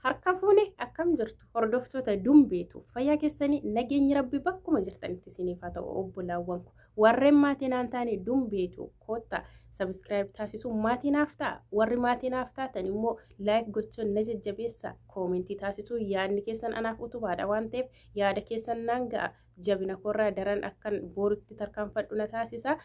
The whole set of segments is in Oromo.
harka fuune akkam jirtu hordoftoota dumbeetu fayyaa keessanii nageenyi rabbi bakkuma jirtanitti isiniif haa ta'u obbolaawwan warreen maatiin aan taane dumbeetu koota subscribe taasisu maatiin haftaa warri maatiin haftaa tan immoo like gochuun na jajjabeessa koomentii taasisu yaadni keessan anaaf utubaadha waan ta'eef yaada keessan naan ga'a jabina korraa daran akkan boorutti tarkaanfadhu na taasisa.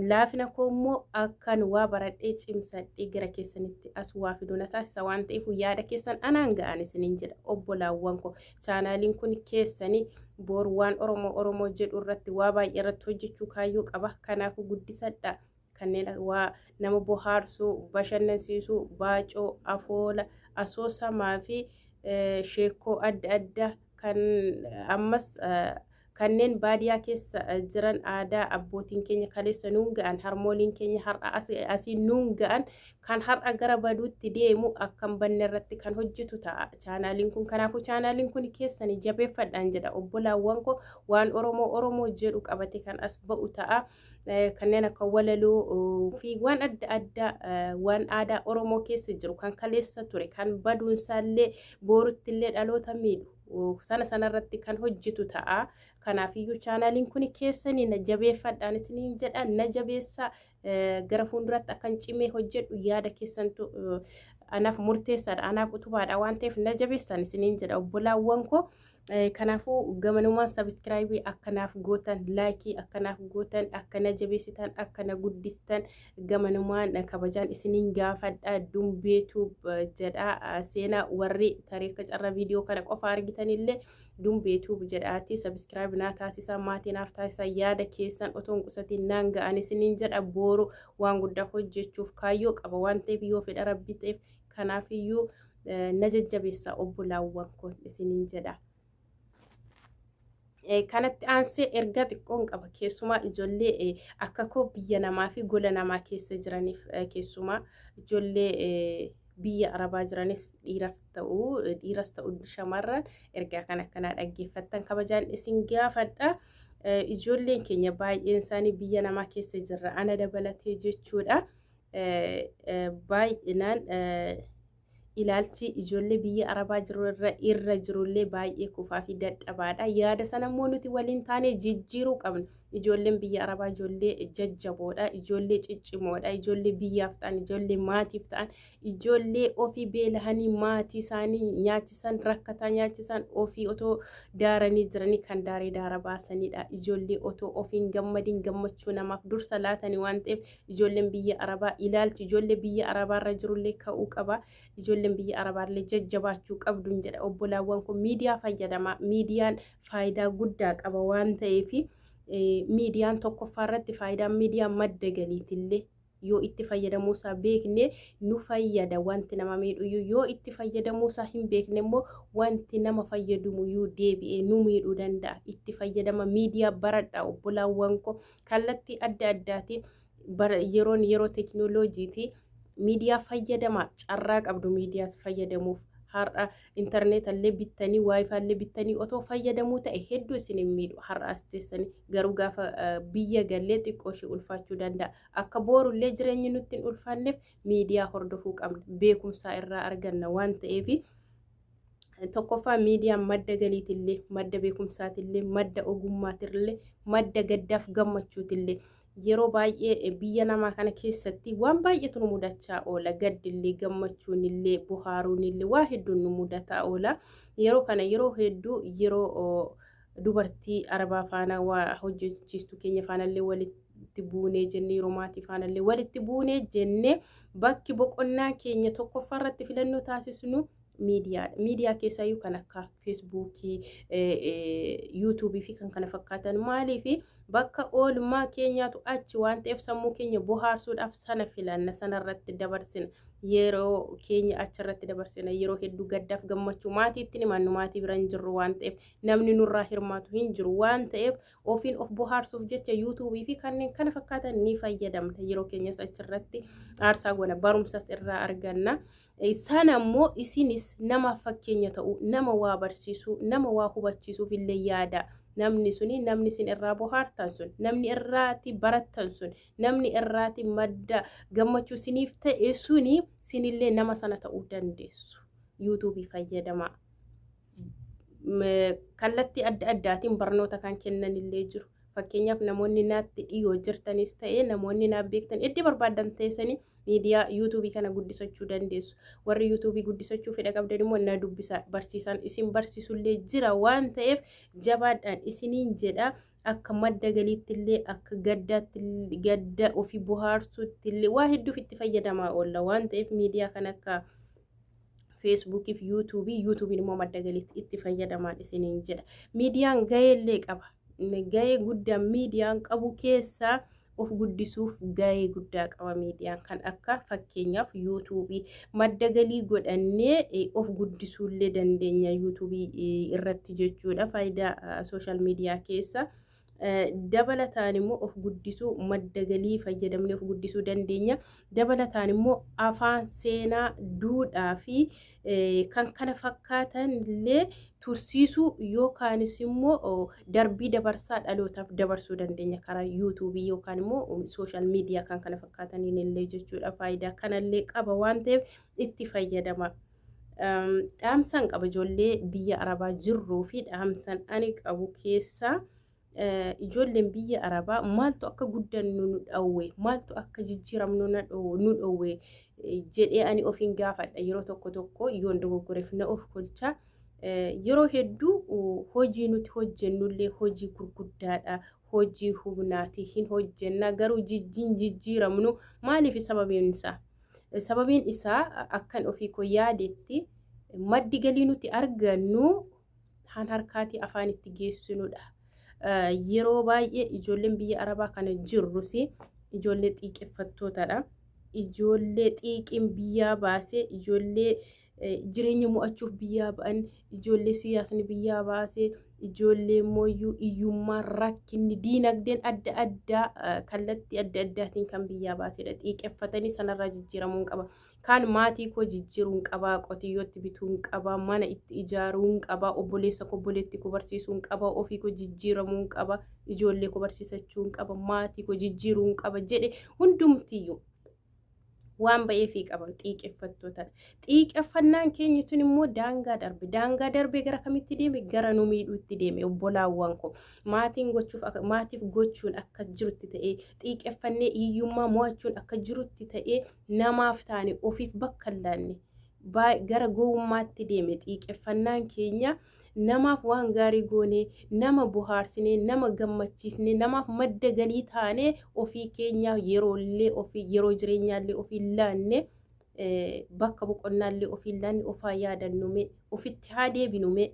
Laafina koommoo akkan waa baradhee cimsadhee gara keessanitti as waa fiduu na taasisa waan ta'eef yaada keessan anaan ga'an isiniin jedha obbolaawwan ko chaanaaliin kun keessanii boor waan oromoo jedhu irratti waa baay'ee irratti hojjechuu kaayyoo qaba kanaaf guddisadha kanneen waa nama bohaarsuu bashannansiisuu baacoo afoola asoosamaa fi sheekoo adda addaa kan ammas kanneen baadiyaa keessa jiran aadaa abbootiin keenya kaleessa nuun ga'an harmooliin keenya har'a asii nuun ga'an kan har'a gara baduutti deemu akkan banne irratti kan hojjetu ta'a chaanaaliin kun kanaafuu chaanaaliin kun keessanii jabeeffadhaan jedha obbolaawwan ko waan oromoo jedhu qabate kan as ba'u ta'a kanneen akka walaloo fi waan adda addaa waan aadaa oromoo keessa jiru kan kaleessa ture kan baduunsaallee boorutti illee dhaloota miidhu sanarratti kan hojjetu ta'a kanaafiyyuu chaanaaliin kun keessanii na jabeeffadhaan isiniin jedha na jabeessa gara fuulduratti akkan cimee hojjedhu yaada keessantu anaaf murteessaadha anaaf utubaadha waan ta'eef na jabeessaan isiniin jedha obbolaawwan ko kanaafuu gamanumaan subscribe akkanaaf gootan like akkanaaf gootan akkana jabeessitan akkana guddistan gamanumaan kabajaan isiniin gaafadha dumbeetu jedha seenaa warri tareeka carra viidiyoo kana qofa argitanillee dumbeetu jedhaati subscribe naa taasisaa maatii naaf taasisaa yaada keessan otoo hin qusatiin naan ga'an isiniin jedha booru waan guddaa hojjechuuf kaayyoo qaba waan ta'eef yoo fedha rabbi ta'eef kanaafiyyuu na jajjabeessa obbolaawwan kun isiniin jedha. Kanatti aansee ergaa xiqqoon qaba keessumaa ijoollee akka koo biyya namaa fi gola namaa keessa jiraniif keessumaa ijoollee biyya arabaa jiranis dhiiras ta'u shamarran ergaa kan akkanaa dhaggeeffattan kabajaan isin gaafadha. Ijoolleen keenya baay'een isaanii biyya namaa keessa jirra ana dabalatee jechuudha baay'inaan ilaalchi ijoollee biyya arabaa irra jirullee baay'ee kufaa fi dadhabaadha yaada sanammoo nuti waliin taane jijjiiruu qabna ijoolleen biyya arabaa ijoollee jajjaboodha ijoollee ciccimoodha ijoollee biyyaaf ta'an ijoollee maatiif ta'an ijoollee ofii beelahanii maatii isaanii nyaachisan rakkataa nyaachisan ofii otoo daaranii jiranii kan daara baasanidha ijoollee otoo ofiin gammadin gammachuu namaaf dursa laatanii waan ta'eef ijoolleen biyya arabaa ilaalchi ijoollee biyya arabaarra jirullee ka'uu qaba ijoolleen biyya arabaallee jajjabaachuu qabduun jedha obbolaawwan kun miidiyaa fayyadamaa miidiyaan faayidaa guddaa qaba waan ta'eef miidiyaan tokkoffaarratti faayidaan miidiyaa madda galiitillee yoo itti fayyadamuusaa beekne nu fayyada wanti nama miidhu yoo itti fayyadamuusaa hin beekne immoo wanti nama fayyadamuyyuu deebi'ee nu miidhuu danda'a itti fayyadama miidiyaa baradha obbolaawwan ko kallattii adda addaatiin yeroo teekinooloojiiti miidiyaa fayyadama carraa qabdu miidiyaa fayyadamuuf har'a intarneetallee bittanii waayifaallee bittanii otoo fayyadamuu ta'e hedduu isin hin miidhu har'a as teessanii garuu gaafa biyya gallee xiqqoo ishee ulfaachuu danda'a akka boorullee jireenyi nutti hin ulfaanneef miidiyaa hordofuu qabna beekumsaa irraa arganna waan ta'eef tokkoffaa miidiyaan madda galiitillee madda beekumsaatillee madda ogummaatillee madda gaddaaf gammachuutillee yeroo baay'ee biyya namaa kana keessatti waan baay'eetu nu mudachaa oola gaddillee gammachuunillee buhaaruunillee waa hedduun nu mudataa oola yeroo kana yeroo hedduu yeroo dubartii arabaa faana waa hojjechiistu keenya faanallee walitti buunee jennee yeroo maatii faanallee walitti buunee jennee bakki boqonnaa keenya tokkoffaarratti filannoo taasisnu miidiyaa keessaayyuu kan akka feesbuukii yuutuubii fi kan kana fakkaatan maaliifi bakka oolmaa keenyaatu achi waan ta'eef sammuu keenya bohaarsuudhaaf sana filanna sanarratti dabarsina yeroo keenya achirratti dabarsina yeroo hedduu gaddaaf gammachuu maatiitti himannu maatii bira hin jirru waan ta'eef namni nurraa hirmaatu hin jiru waan ta'eef ofiin of bohaarsuuf jecha yuutuubii fi kanneen kana fakkaatan ni fayyadamna yeroo keenyas achirratti aarsaa goona barumsas irraa arganna. Sana immoo isinis nama fakkeenya ta'u nama waa barsiisuu nama waa hubachiisuuf illee yaada namni suni namni sin irraa bohaartan sun namni irraati barattan sun namni irraati madda gammachuu siniif ta'e suni sinillee nama sana ta'uu dandeessu yuutuubii fayyadama. Kallattii adda addaatiin barnoota kan kennanillee jiru. Fakkeenyaaf namoonni naatti dhiyoo jirtanis ta'ee namoonni naaf beektan itti barbaadan teessanii miidiyaa yuutuubii kana guddisachuu dandeessu. Warri yuutuubii guddisachuu fedha qabdan immoo na dubbisa barsiisan isin barsiisullee jira waan ta'eef jabaadhaan isiniin jedha. Akka madda galiittillee akka gadda ofii bohaarsuuttillee waa hedduuf itti fayyadamaa oolla waan ta'eef miidiyaa kan akka feesbuukii fi yuutuubiin immoo madda galiitti itti fayyadamaan isiniin jedha. Miidiyaan gaheellee qaba. Gahee guddaa miidiyaan qabu keessaa of guddisuuf gahee guddaa qaba. Miidiyaan kan akka fakkeenyaaf yuutuubii madda galii godhannee of guddisuullee dandeenya yuutuubii irratti jechuudha. Faayidaa sooshaal miidiyaa keessa dabalataan immoo of guddisuu madda galii fayyadamnee of guddisuu dandeenya. Dabalataan immoo afaan seenaa duudhaa fi kan kana fakkaatan illee tursiisuu yookaanis immoo darbii dabarsaa dhalootaaf dabarsuu dandeenya karaa yuutuubii yookaan immoo sooshaal miidiyaa kan kana fakkaataniin illee jechuudha. Faayidaa kanallee qaba waan ta'eef itti fayyadama. Dhaamsan qaba ijoollee biyya arabaa jirruu fi dhaamsan ani qabu keessaa ijoolleen biyya arabaa maaltu akka guddannu nu dhawwe maaltu akka jijjiiramnu nu dhawwe jedhee ani ofiin gaafadha. Yeroo tokko yoon dogoggoreef na of kolcha. Yeroo hedduu hojii nuti hojjennullee hojii gurguddaadha. Hojii humnaati hin hojjenna garuu jijjiiramnu maaliif sababiin isaa akkan ofii koo yaadetti maddi galii nuti argannu han harkaati afaan itti geessinudha. Yeroo baay'ee ijoolleen biyya arabaa kana jirrus ijoollee xiiqeffattootadha. Ijoollee xiiqiin biyyaa baasee ijoollee jireenya mo'achuuf biyyaa ba'an ijoollee siyaasni biyyaa baasee ijoollee mooyyuu iyyummaa rakkinni diinagdeen adda addaa kallattii adda addaatiin kan biyyaa baasedha. Xiiqeffatanii sanarraa jijjiiramuun qaba. Kan maatii koo jijjiiruun qaba, qotiyyootti bituun qaba, mana itti ijaaruun qaba, obboleessa koo obboleetti koo barsiisuun qaba, ofii koo jijjiiramuun qaba, ijoollee koo barsiisachuun qaba, maatii koo jijjiiruun qaba jedhe hundumtiyyuu waan ba'eefii qaba xiiqeffattootadha. Xiiqeffannaan keenya sun immoo daangaa darbe gara kamitti deeme gara nu miidhuutti deeme. Obbolaawwan koo maatiif gochuun akka jirutti ta'ee xiiqeffannee hiyyummaa mo'achuun akka jirutti ta'ee namaaf taane ofiif bakka laanne gara gowwummaatti deeme. Xiiqeffannaan keenya namaaf waan gaarii goone nama bohaarsine nama gammachiisne namaaf madda galii taane ofii keenya yeroo jireenyaallee ofii laanne bakka boqonnaallee ofii laanne ofaa yaadannume ofitti haa deebinume.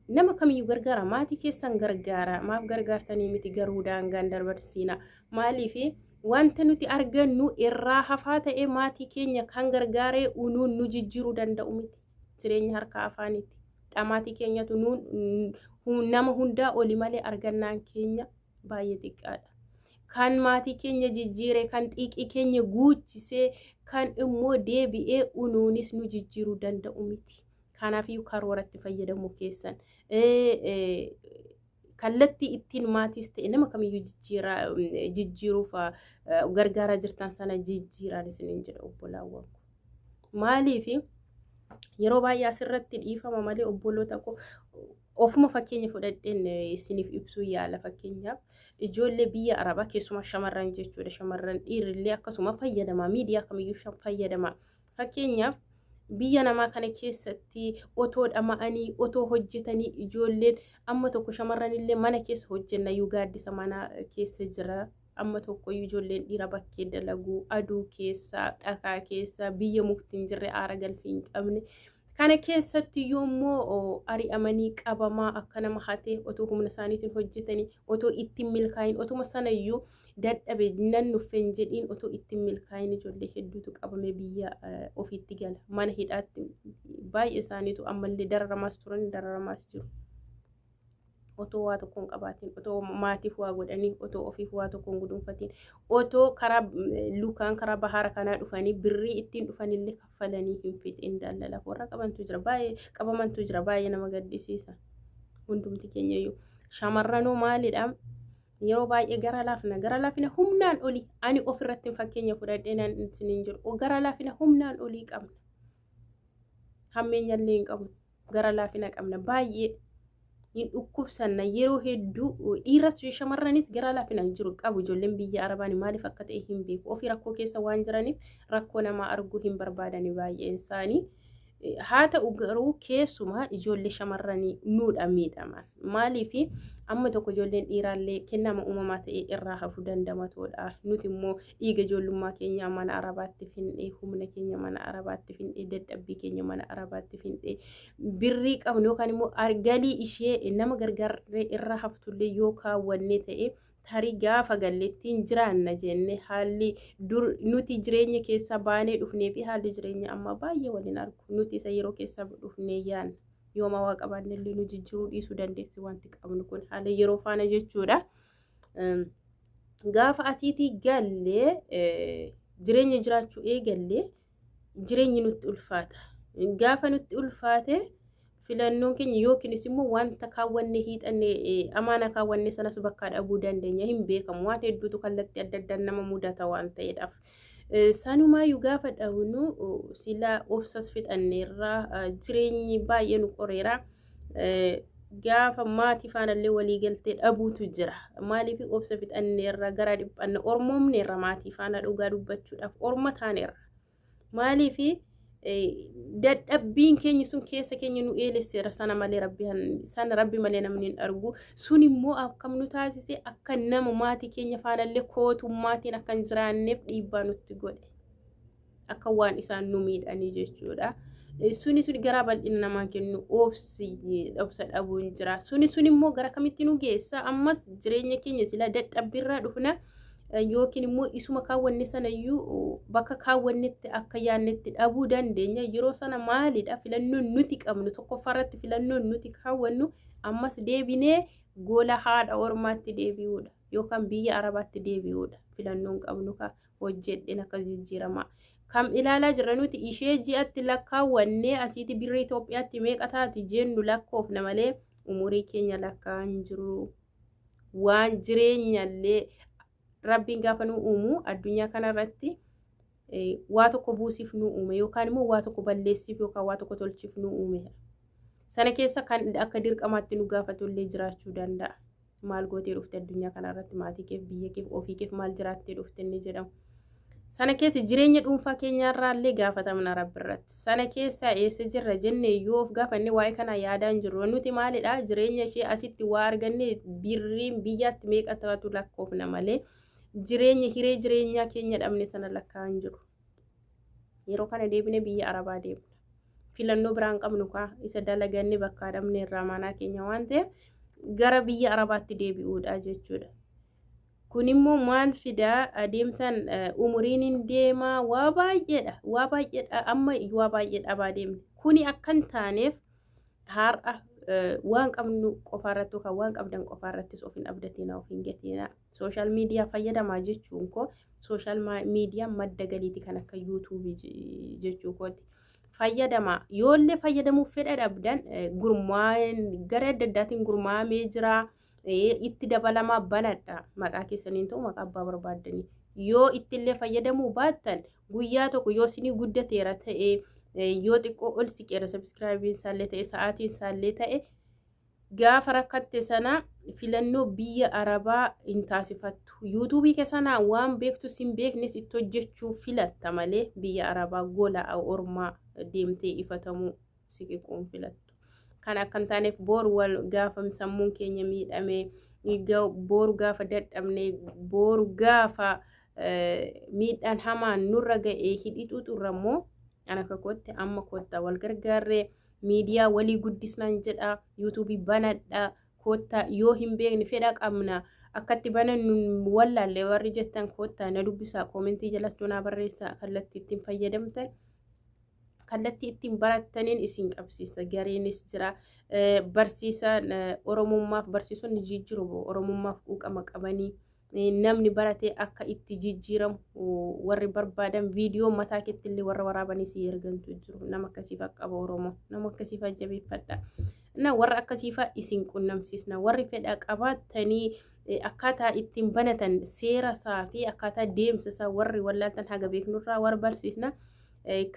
Nama kamiyyuu gargaara maatii keessan gargaara maaf gargaartanii miti garuu daangaan dabarsiina. Maaliif wanta nuti argannu irraa hafaa ta'e maatii keenya kan gargaaree unuun nu jijjiiruu danda'u miti. Jireenya harka afaaniiti. Dhamaatii keenyatu nama hundaa oli malee argannaan keenya baay'ee xiqqaadha. Kan maatii keenya jijjiire kan xiiqii keenya guuchisee kan immoo deebi'ee unuunis nu jijjiiruu danda'u miti. Kanaafiyyuu karooratti fayyadamuu keessan kallattii ittiin maatiis ta'e nama kamiyyuu jijjiiruuf gargaaraa jirtan sana jijjiiraan isiniin jedha obbolaawwan. Maaliif yeroo baay'ee asirratti dhiifama malee obboloota koo ofuma fakkeenya fudhadheen isiniif ibsuu yaala. Fakkeenyaaf ijoollee biyya arabaa keessumaa shamarran jechuudha. Shamarran dhiirillee akkasuma fayyadama miidiyaa kamiyyuu fayyadama. Fakkeenyaaf biyya namaa kana keessatti otoo dhama'anii otoo hojjetanii ijoolleen amma tokko shamarranillee mana keessa hojjenna yuu gaaddisa mana keessa jira. Amma tokko ijoolleen dhiira bakkee dalaguu aduu keessa dhakaa keessa biyya muktiin jirre aara galfii hin qabne kana keessatti yoommoo ari'amanii qabamaa akka nama hatee otoo humna isaaniitiin hojjetanii otoo ittiin milkaa'in otuma sanayyuu dadhabe nan nuffeen jedhiin otoo ittiin milkaa'in ijoollee hedduutu qabame biyya ofiitti gala mana hidhaatti baay'ee isaaniitu ammallee dararamaas turan dararamaas jiru. Otoo waa tokkoon qabaatiin otoo maatiif waa godhanii otoo ofiif waa tokkoon gudunfatiin otoo lukaan karaa bahara kanaa dhufanii birrii ittiin dhufanillee kaffalanii hin fixin daldalaaf warra qabamantu jira baay'ee nama gaddisiisa. Hundumti keenyayyuu shamarranoo maalidha yeroo baay'ee gara laafina humnaan olii ani ofirratti fakkeenya fudhadhee nan isiniin jiru gara laafina humnaan olii qabna. hammeenyallee hin qabnu gara laafina qabna baay'ee hin dhukkubsanna yeroo hedduu dhiirras shamarranis gara laafina hin jiru qabu ijoolleen biyya arabaan maaliif akka ta'e hin beeku ofii rakkoo keessa waan jiraniif rakkoo namaa arguu hin barbaadani baay'een isaanii. Haa ta'u garuu keessumaa ijoollee shamarranii nuudha miidhaman maaliif amma tokko ijoolleen dhiiraallee kennama uumamaa ta'e irraa hafuu dandamatoodha nuti immoo dhiiga ijoollummaa keenya mana arabaatti findhee humna keenya mana arabaatti findhee dadhabbii keenya mana arabaatti findhee birrii qabnu yookaan immoo galii ishee nama gargaarree irraa haftullee yoo kaawwannee ta'e tarii gaafa gallettiin jiraanna jenne haalli dur nuti jireenya keessa baanee dhufnee fi haalli jireenya amma baay'ee waliin argu nuti isa yeroo keessa dhufnee yaan yooma waa qabaannellee nu jijjiiruu dhiisuu dandeessi wanti qabnu kun haala yeroo faana jechuudha. Gaafa asiitii gallee jireenya jiraachuu eegallee jireenyi nutti ulfaata gaafa nutti ulfaate filannoon keenya yookiinis immoo wanta kaawwanne hiixanne amaana kaawwanne sanas bakka dhabuu dandeenya hin beekamu waan hedduutu kallattii adda addaan nama mudata waan ta'eedhaaf sanumaayyuu gaafa dhabnu sila obsas fixanneerraa jireenyi baay'ee nu qoreera gaafa maatii faanallee walii galtee dhabuutu jira maaliif obsa fixanneerra gara dhiphanne ormoomneerra maatii faana dhugaa dubbachuudhaaf orma taaneerra maaliif dadhabbiin keenya sun keessa keenya nu eelesseera sana malee rabbi malee namni hin argu sun immoo akkam nu taasise akka nama maatii keenya faanallee kootummaatiin akka hin jiraanneef dhiibbaa nutti godhe akka waan isaan nu miidhanii jechuudha. Suni gara bal'ina namaa kennu obsa dhabuun jira suni immoo gara kamitti nu geessa ammas jireenya keenya sila dadhabbiirraa dhufna yookiin immoo isuma kaawwanne sanayyuu bakka kaawwannetti akka yaannetti dhabuu dandeenya yeroo sana maalidha filannoon nuti qabnu tokkoffaarratti filannoon nuti kaawwannu ammas deebinee gola haadha ormaatti deebi'uudha yookaan biyya arabaatti deebi'uudha filannoon qabnu ka hojjedheen akka jijjiirama kam ilaalaa jirra nuti ishee ji'atti lakkaawwannee asiiti birrii Itoophiyaatti meeqa taati jennu lakkoofna malee umurii keenya lakkaan jiru waan jireenyallee rabbiin gaafa nu uumu addunyaa kanarratti waa tokko buusiif nu uume yookaan immoo waa tokko balleessiif yookaan waa tokko tolchiif nu uume sana keessa kan akka dirqamaatti nu gaafatullee jiraachuu danda'a maal gootee dhufte addunyaa kanarratti maatii keef biyya keef ofii keef maal jiraattee dhufte inni jedhamu sana keessa jireenya dhuunfaa keenyaarraallee gaafatamna rabbiirratti sana keessa eessa jirra jennee yoo of gaafanne waa'ee kana yaadaan jirru nuti maalidha jireenya ishee asitti waa arganne birriin biyyaatti meeqa taatu lakkoofna malee hiree jireenyaa keenya dhabne sana lakkaan jiru yeroo kana deebine biyya arabaa deemna filannoo biraan qabnu kaa isa dalaganne bakka dhabne irraa manaa keenya waan ta'eef gara biyya arabaatti deebi'uudha jechuudha. Kun immoo maal fidaa adeemsan umuriin hin deemaa waa baay'eedha amma waa baay'ee dhabaa deemne kuni akkan taaneef har'a waan qabnu qofaarratti yookaan waan qabdan qofaarrattis of hin abdatina of hin gatina social media fayyadamaa jechuun ko social media madda galiiti kan akka YouTube jechuu kooti fayyadamaa yoollee fayyadamuuf fedha dhabdan gurmaa'een gara adda addaatiin gurmaa'amee jira itti dabalamaa banadha maqaa keessaniin ta'u maqaa abbaa barbaaddanii yoo ittillee fayyadamuu baattan guyyaa tokko yoo isinii guddateera ta'e yoo xiqqoo ol siqeera subscribe isaallee ta'e sa'aatiin isaallee ta'e gaafa rakkatte sana filannoo biyya arabaa hin taasifattu YouTube keessanaa waan beektu sin beeknes itti hojjechuu filatta malee biyya arabaa gola ormaa deemtee ifatamuu siqiquun filattu kan akkan taaneef boru wal gaafa sammuun keenya miidhame boru gaafa dadhabne boru gaafa miidhaan hamaan nurra ga'ee hidhixuuturrammoo ana kakotte amma kotta wal gargaarree miidiyaa walii guddisnaan jedha YouTube banadha kotta yoo hin beekne fedha qabna akkatti banannu wallaalle warri jettan kotta na dubbisaa koomentii jalatti naa barreessaa kallattii ittiin fayyadamtan kallattii ittiin barattaniin isin qabsiisa gareenis jira barsiisa oromummaaf barsiisonni jijjiiru oromummaaf quuqama qabanii namni baratee akka itti jijjiiramu warri barbaadan viidiyoo mataa keettillee warra waraabanii si ergantu jiru nama akkasiif qaba oromoo nama akkasiif jabeeffadha na warra akkasiif isin qunnamsiisna warri fedha qabaatanii akkaataa ittiin banatan seera isaa fi akkaataa deemsa isaa warri wallaaltan haga beeknurraa war barsiisna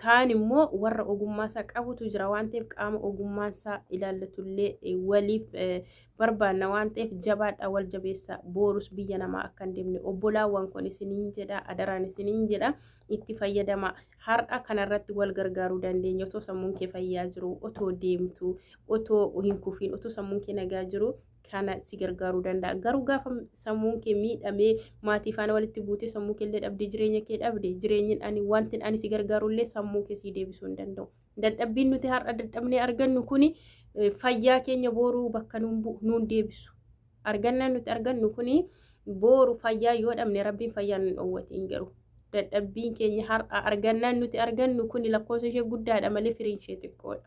kaan immoo warra ogummaa qabutu jira waan ta'eef qaama ogummaa ilaallatullee waliif barbaanna waan ta'eef jabaadha wal jabeessa boorus biyya namaa akka hin deemne obbolaawwan kun isiniin jedha adaraan isiniin jedha itti fayyadama har'a kanarratti wal gargaaruu dandeenya otoo sammuun kee fayyaa jiru otoo deemtu otoo hin kufiin otoo sammuun kee nagaa jiru kana si gargaaruu danda'a garuu gaafa sammuun kee miidhamee maatii faana walitti buutee sammuu kee illee dhabdee jireenya kee dhabde jireenyin ani wanti ani si gargaarullee sammuu kee si deebisuu hin danda'u dadhabbiin nuti har'a dadhabnee argannu kuni fayyaa keenya booruu bakka nuun deebisu argannaan nuti argannu kuni booru fayyaa yoo dhabne rabbiin fayyaan hin dhoowwatiin garuu dadhabbiin keenya har'a argannaan nuti argannu kuni lakkoofsa ishee guddaadha malee firiin ishee xiqqoodha.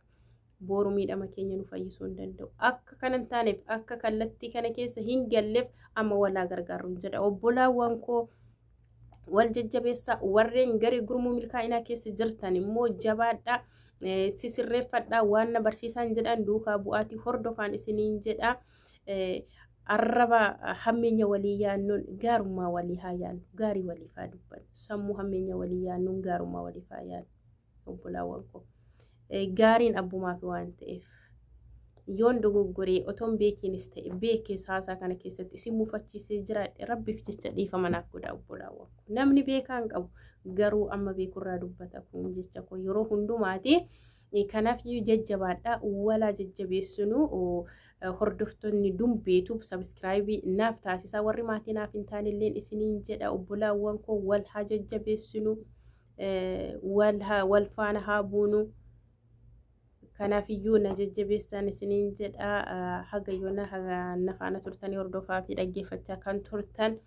Boru miidhama keenya nu fayyisuu hin danda'u akka kanan taaneef akka kallattii kana keessa hin galleef amma walaa gargaaru jedha obbolaawwan koo wal jajjabeessa warreen garee gurmuu milkaa'inaa keessa jirtan immoo jabaadha sisirreeffadha waan na barsiisan jedhan duukaa bu'aatii hordofaan isiniin jedha arraba hammeenya walii yaannuun gaarummaa walii haa yaannu gaarii walii haa dubbannu sammuu hammeenya walii yaannuun gaarummaa walii haa yaannu obbolaawwan koo gaariin abbumaaf waan ta'eef yoon dogoggoree otoon beekinis ta'e beekees haasaa kana keessatti isin mufachiisee jiraadhe rabbiif jecha dhiifama naaf godhaa obbolaawwan namni beekaan qabu garuu amma beekurraa dubbata kun jecha koo yeroo hundumaati kanaaf jajjabaadha walaa jajjabeessinu hordoftoonni dumbeetuuf sabskraayibii naaf taasisaa warri maatii naaf hin taanilleen isiniin jedha obbolaawwan koo wal haa jajjabeessinu wal faana haa buunu kanaaf iyyuu na jajjabeessan isiniin jedha haga yoona haga nafaana turtanii hordofaa fi dhaggeeffachaa kan turtan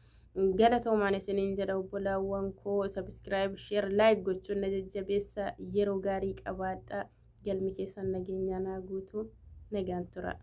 galatoomaan isiniin jedha obbolaawwan koo sabskraayib sheer laayik gochuun na jajjabeessa yeroo gaarii qabaadha galmi keessan nageenyaa naa guutu nagaan tura.